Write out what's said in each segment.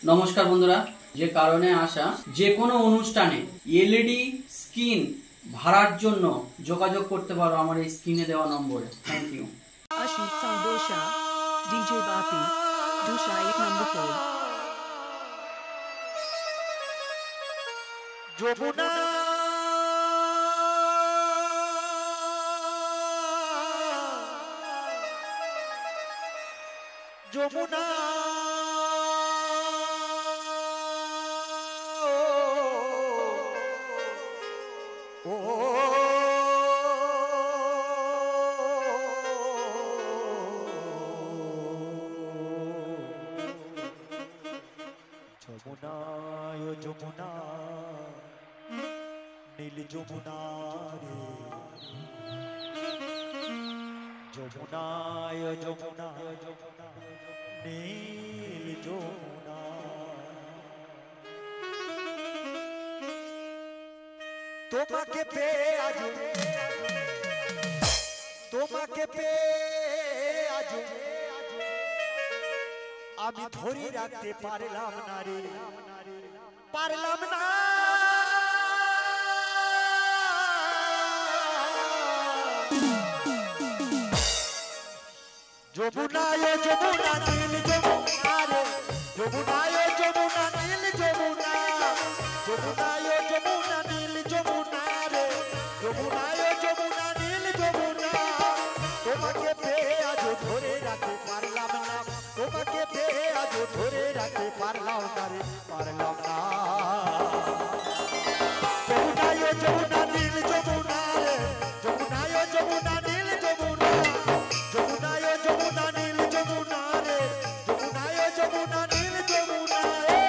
নমস্কার বন্ধুরা, যে কারণে আসা যে কোনো অনুষ্ঠানে এলইডি স্ক্রিন ভাড়ার জন্য যোগাযোগ করতে পারো আমার এই স্ক্রিনে দেওয়া নম্বরে। Thank you. Ashit Sandosha, DJ Bapi, Dusha 8 number 4. Jamuna Jamuna ও যমুনা ও যমুনা নীল যমুনা রে যমুনা ও যমুনা নীল যমুনা তোমাকে পেয়ে আজ আমি ধরে রাখতে পারলাম না রে, পারলাম না। যমুনা ও যমুনা নীল যমুনা রে, যমুনা ও যমুনা নীল যমুনা, যমুনা ও যমুনা নীল যমুনা রে, যমুনা ও যমুনা নীল যমুনা। তোমাকে পেয়ে আজ ধরে রাখতে পারলাম না, তোমাকে পেয়ে আজ ধরে রাখতে পারলাম না রে, পারলাম না। যমুনা ও যমুনা নীল যমুনা রে, যমুনা ও যমুনা নীল যমুনা, যমুনা ও যমুনা নীল যমুনা রে, যমুনা ও যমুনা নীল যমুনা রে।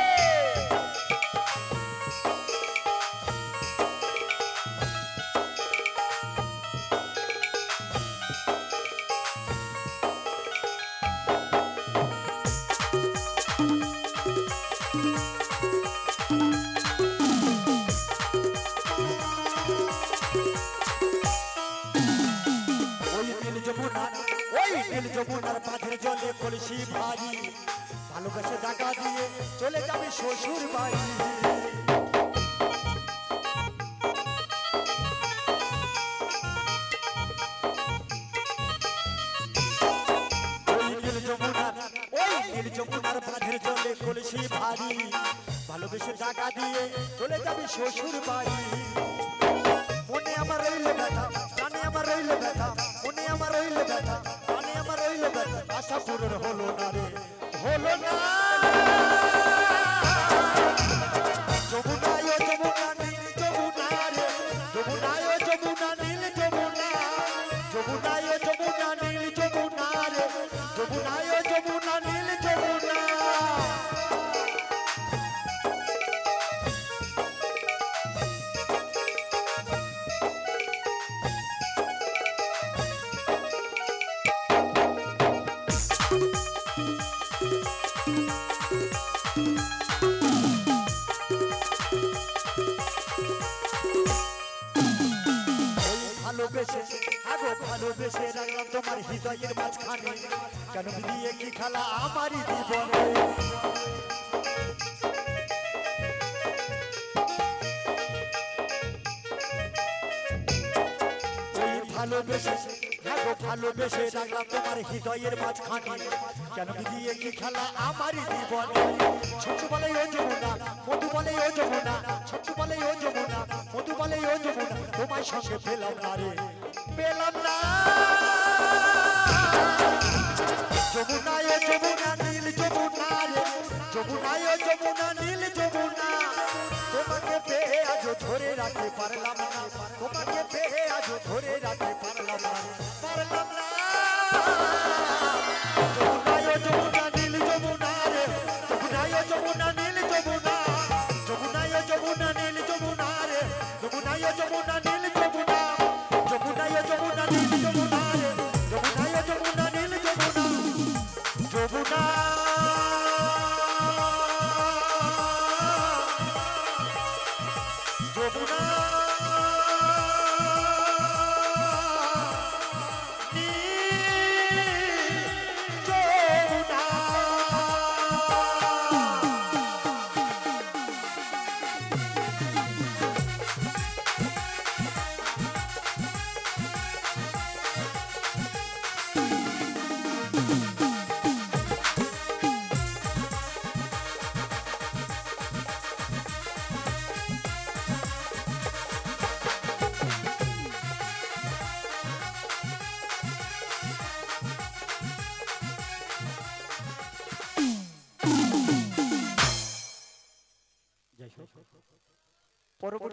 যমুনার বাঁধের জলে কলসি ভারী, ভালোবাসে জায়গা দিয়ে চলে যাবে শ্বশুর বাড়ি। ওই নীল যমুনার বাঁধের জলে কলসি ভারী, ভালোবেসে জায়গা দিয়ে চলে যাবে শ্বশুর বাড়ি। মনে আমার রইল ব্যথা, প্রাণে আমার রইল ব্যথা, মনে আমার রইল ব্যথা, প্রাণে আমার রইল ব্যথা, আশা পূরণ হলো না রে, হলো না। যমুনা ও যমুনা নীল যমুনা রে, যমুনা ও যমুনা নীল যমুনা, যমুনা ও যমুনা নীল যমুনা রে, যমুনা ও যমুনা নীল যমুনা। ভালোবেসে রাখলাম তোমার হৃদয়ের মাঝখানে, কেন দিয়ে কি খেলা আমারই জীবনে। ভালোবেসে রাখলাম তোমার হৃদয়ের মাঝখানে, কেন দিয়ে কি খেলা আমারই জীবনে। ছোট বলে ও যমুনা, মধু বলে ও যমুনা, ছোট বলে ও যমুনা, মধু বলে ও যমুনা, তোমার সঙ্গে পেলাম না রে, পেলাম না। যমুনা ও যমুনা নীল যমুনা রে, যমুনা ও যমুনা নীল যমুনা। তোমাকে পেয়ে আজ ধরে রাখতে পারলাম না, তোমাকে পেয়ে আজ ধরে রাখতে পারলাম না, পারলাম না। যমুনা ও যমুনা নীল যমুনা রে, যমুনা ও যমুনা নীল